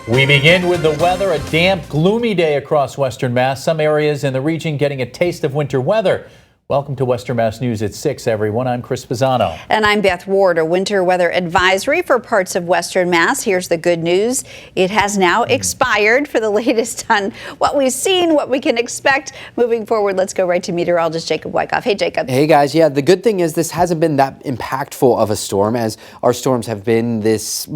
We begin with the weather. A damp, gloomy day across Western Mass. Some areas in the region getting a taste of winter weather. Welcome to Western Mass News at 6, everyone. I'm Chris Pisano. And I'm Beth Ward. A winter weather advisory for parts of Western Mass. Here's the good news. It has now expired. For the latest on what we've seen, what we can expect moving forward, let's go right to meteorologist Jacob Wyckoff. Hey, Jacob. Hey, guys. Yeah, the good thing is this hasn't been that impactful of a storm as our storms have been this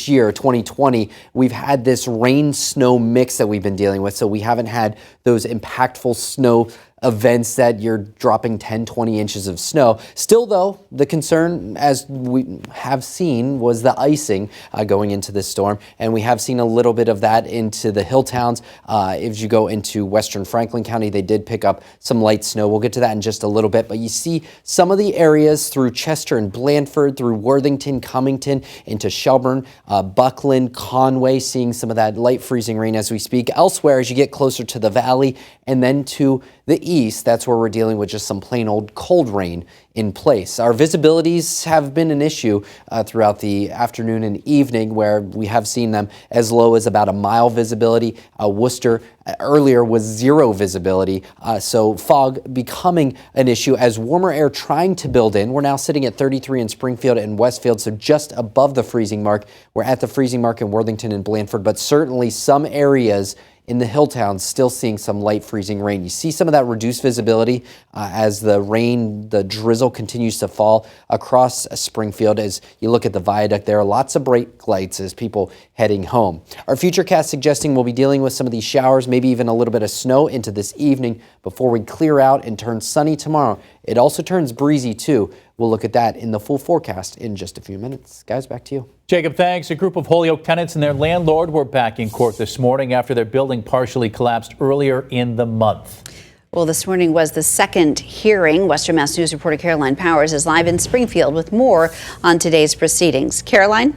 year, 2020. We've had this rain-snow mix that we've been dealing with, so we haven't had those impactful snow events that you're dropping 10, 20 inches of snow. Still, though, the concern, as we have seen, was the icing going into this storm, and we have seen a little bit of that into the hill towns. If you go into western Franklin County, they did pick up some light snow. We'll get to that in just a little bit, but you see some of the areas through Chester and Blandford, through Worthington, Cummington, into Shelburne, Buckland, Conway, seeing some of that light freezing rain as we speak. Elsewhere, as you get closer to the valley and then to the east, that's where we're dealing with just some plain old cold rain in place. Our visibilities have been an issue throughout the afternoon and evening, where we have seen them as low as about a mile visibility. Worcester earlier was 0 visibility, so fog becoming an issue as warmer air trying to build in. We're now sitting at 33 in Springfield and Westfield, so just above the freezing mark. We're at the freezing mark in Worthington and Blandford, but certainly some areas in the hill towns still seeing some light freezing rain. You see some of that reduced visibility as the rain, the drizzle continues to fall across Springfield. As you look at the viaduct, there are lots of brake lights as people heading home. Our futurecast suggesting we'll be dealing with some of these showers, maybe even a little bit of snow into this evening before we clear out and turn sunny tomorrow. It also turns breezy too. We'll look at that in the full forecast in just a few minutes. Guys, back to you. Jacob, thanks. A group of Holyoke tenants and their landlord were back in court this morning after their building partially collapsed earlier in the month. Well, this morning was the second hearing. Western Mass News reporter Caroline Powers is live in Springfield with more on today's proceedings. Caroline?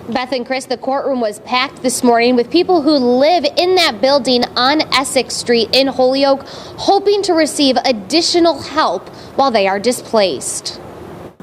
Beth and Chris, the courtroom was packed this morning with people who live in that building on Essex Street in Holyoke, hoping to receive additional help while they are displaced.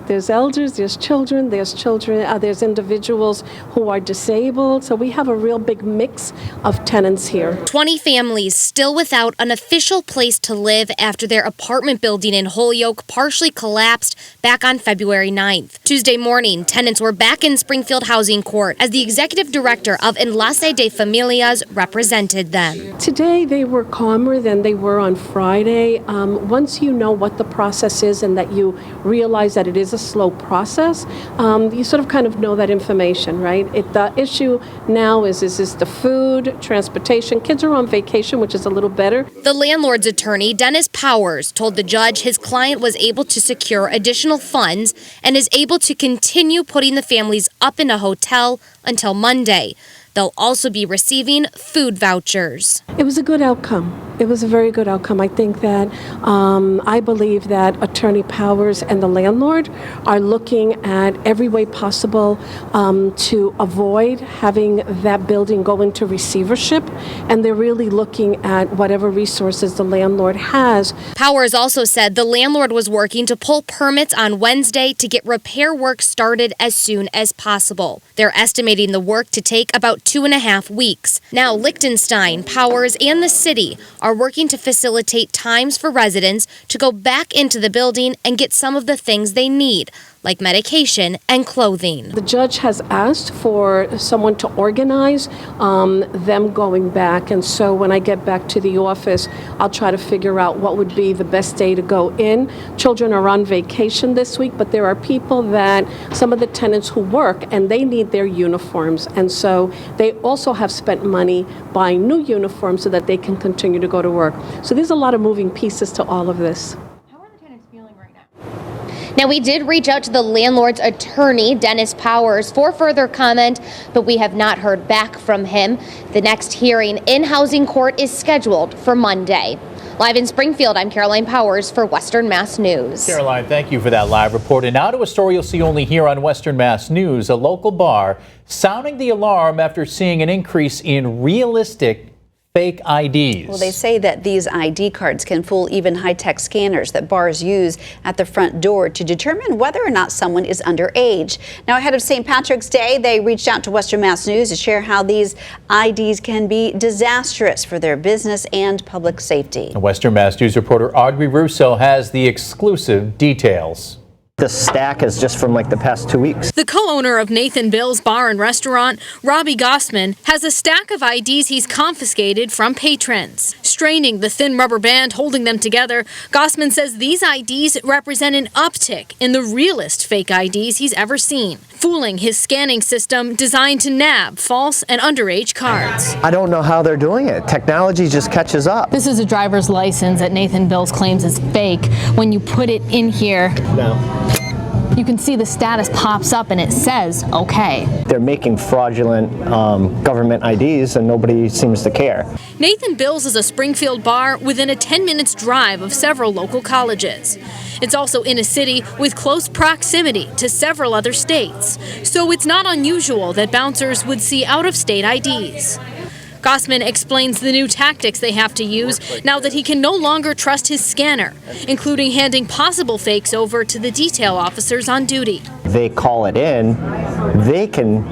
There's elders, there's children, there's individuals who are disabled. So we have a real big mix of tenants here. 20 families still without an official place to live after their apartment building in Holyoke partially collapsed back on February 9th. Tuesday morning, tenants were back in Springfield Housing Court as the executive director of Enlace de Familias represented them. Today they were calmer than they were on Friday. Once you know what the process is and that you realize that it is a slow process, you sort of kind of know that information, right? The issue now is the food, transportation. Kids are on vacation, which is a little better. The landlord's attorney, Dennis Powers, told the judge his client was able to secure additional funds and is able to continue putting the families up in a hotel until Monday. They'll also be receiving food vouchers. It was a good outcome. It was a very good outcome. I think that I believe that Attorney Powers and the landlord are looking at every way possible to avoid having that building go into receivership, and they're really looking at whatever resources the landlord has. Powers also said the landlord was working to pull permits on Wednesday to get repair work started as soon as possible. They're estimating the work to take about 2.5 weeks. Now, Liechtenstein, Powers, and the city are working to facilitate times for residents to go back into the building and get some of the things they need, like medication and clothing. The judge has asked for someone to organize them going back, and so when I get back to the office, I'll try to figure out what would be the best day to go in. Children are on vacation this week, but there are people that, some of the tenants who work, and they need their uniforms, and so they also have spent money buying new uniforms so that they can continue to go to work. So there's a lot of moving pieces to all of this. Now, we did reach out to the landlord's attorney, Dennis Powers, for further comment, but we have not heard back from him. The next hearing in Housing Court is scheduled for Monday. Live in Springfield, I'm Caroline Powers for Western Mass News. Caroline, thank you for that live report. And now to a story you'll see only here on Western Mass News. A local bar sounding the alarm after seeing an increase in realistic fake IDs. Well, they say that these ID cards can fool even high-tech scanners that bars use at the front door to determine whether or not someone is underage. Now, ahead of St. Patrick's Day, they reached out to Western Mass News to share how these IDs can be disastrous for their business and public safety. Western Mass News reporter Audrey Russo has the exclusive details. The stack is just from like the past 2 weeks. The co-owner of Nathan Bill's Bar and Restaurant, Robbie Gossman, has a stack of IDs he's confiscated from patrons. Straining the thin rubber band holding them together, Gossman says these IDs represent an uptick in the realest fake IDs he's ever seen, fooling his scanning system designed to nab false and underage cards. I don't know how they're doing it. Technology just catches up. This is a driver's license that Nathan Bill's claims is fake. When you put it in here, you can see the status pops up and it says okay. They're making fraudulent government IDs and nobody seems to care. Nathan Bill's is a Springfield bar within a 10 minutes drive of several local colleges. It's also in a city with close proximity to several other states, so it's not unusual that bouncers would see out-of-state IDs. Gossman explains the new tactics they have to use now that he can no longer trust his scanner, including handing possible fakes over to the detail officers on duty. They call it in, they can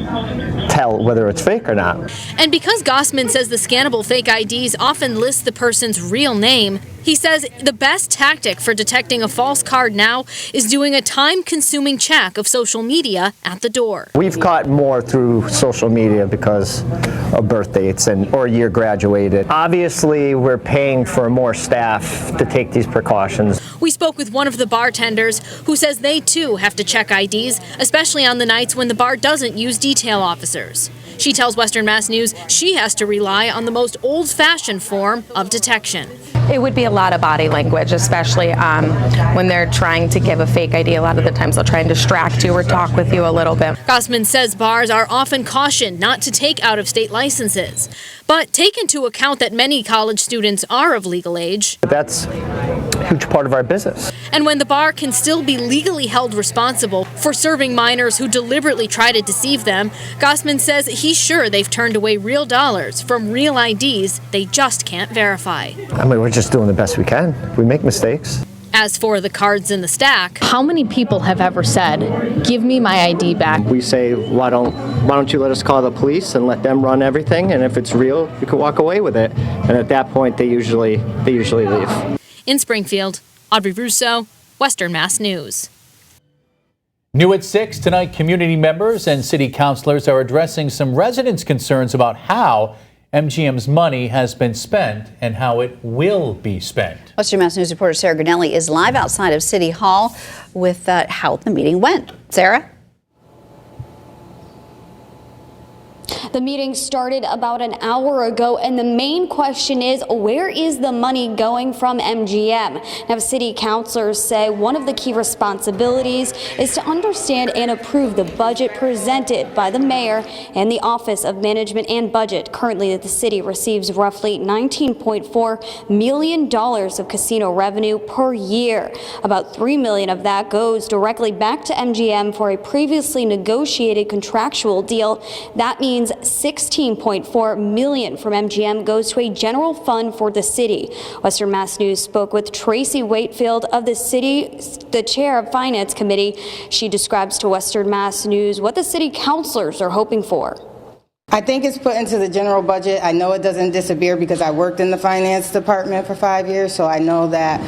tell whether it's fake or not. And because Gossman says the scannable fake IDs often list the person's real name, he says the best tactic for detecting a false card now is doing a time-consuming check of social media at the door. We've caught more through social media because of birth dates or year graduated. Obviously, we're paying for more staff to take these precautions. We spoke with one of the bartenders who says they too have to check IDs, especially on the nights when the bar doesn't use detail officers. She tells Western Mass News she has to rely on the most old-fashioned form of detection. It would be a lot of body language, especially when they're trying to give a fake ID. A lot of the times they'll try and distract you or talk with you a little bit. Gossman says bars are often cautioned not to take out-of-state licenses, but take into account that many college students are of legal age. That's a huge part of our business. And when the bar can still be legally held responsible for serving minors who deliberately try to deceive them, Gossman says he's sure they've turned away real dollars from real IDs they just can't verify. I mean, we're just doing the best we can. We make mistakes. As for the cards in the stack, how many people have ever said, give me my ID back? We say, why don't you let us call the police and let them run everything, and if it's real, you can walk away with it. And at that point, they usually leave. In Springfield, Audrey Russo, Western Mass News. New at 6 tonight, community members and city councilors are addressing some residents' concerns about how MGM's money has been spent and how it will be spent. Western Mass News reporter Sarah Grinelli is live outside of City Hall with how the meeting went. Sarah? The meeting started about an hour ago, and the main question is, where is the money going from MGM? Now, city councilors say one of the key responsibilities is to understand and approve the budget presented by the mayor and the Office of Management and Budget. Currently, the city receives roughly $19.4 million of casino revenue per year. About $3 million of that goes directly back to MGM for a previously negotiated contractual deal. That means $16.4 million from MGM goes to a general fund for the city. Western Mass News spoke with Tracy Wakefield of the chair of Finance Committee. She describes to Western Mass News what the city councilors are hoping for. I think it's put into the general budget. I know it doesn't disappear because I worked in the finance department for 5 years, so I know that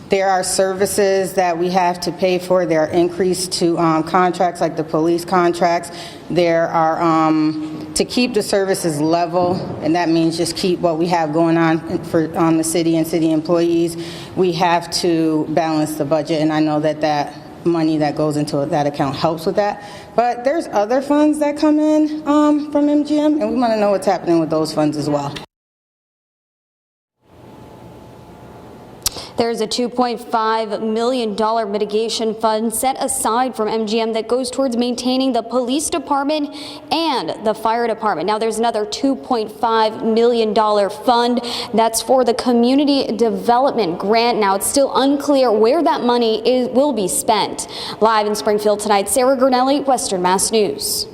there are services that we have to pay for. There are increased to contracts like the police contracts. There are to keep the services level, and that means just keep what we have going on the city and city employees. We have to balance the budget, and I know that money that goes into that account helps with that. But there's other funds that come in from MGM, and we want to know what's happening with those funds as well. There's a $2.5 million mitigation fund set aside from MGM that goes towards maintaining the police department and the fire department. Now, there's another $2.5 million fund that's for the community development grant. Now, it's still unclear where that money will be spent. Live in Springfield tonight, Sarah Grinelli, Western Mass News.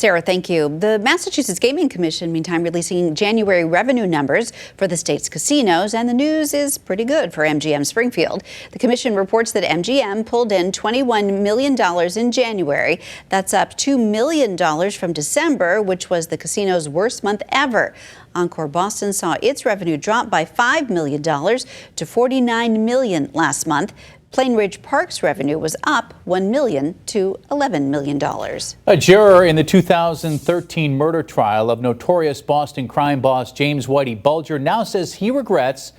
Sarah, thank you. The Massachusetts Gaming Commission, meantime, releasing January revenue numbers for the state's casinos, and the news is pretty good for MGM Springfield. The commission reports that MGM pulled in $21 million in January. That's up $2 million from December, which was the casino's worst month ever. Encore Boston saw its revenue drop by $5 million to $49 million last month. Plain Ridge Park's revenue was up $1 million to $11 million. A juror in the 2013 murder trial of notorious Boston crime boss James Whitey Bulger now says he regrets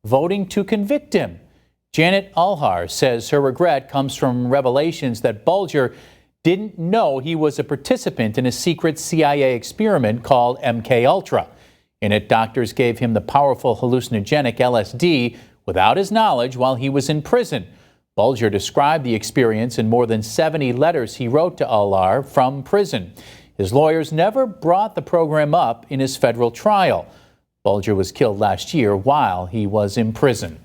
voting to convict him. Janet Alhar says her regret comes from revelations that Bulger didn't know he was a participant in a secret CIA experiment called MK Ultra. In it, doctors gave him the powerful hallucinogenic LSD without his knowledge while he was in prison. Bulger described the experience in more than 70 letters he wrote to Alhar from prison. His lawyers never brought the program up in his federal trial. Bulger was killed last year while he was in prison.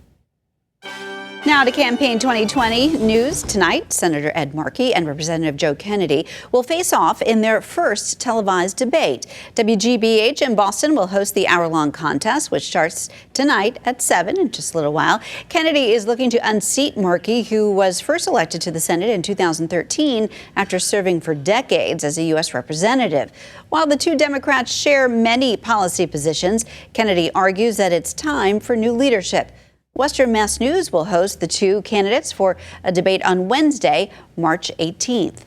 Now to Campaign 2020 news. Tonight, Senator Ed Markey and Representative Joe Kennedy will face off in their first televised debate. WGBH in Boston will host the hour-long contest, which starts tonight at 7 in just a little while. Kennedy is looking to unseat Markey, who was first elected to the Senate in 2013 after serving for decades as a U.S. representative. While the two Democrats share many policy positions, Kennedy argues that it's time for new leadership. Western Mass News will host the two candidates for a debate on Wednesday, March 18th.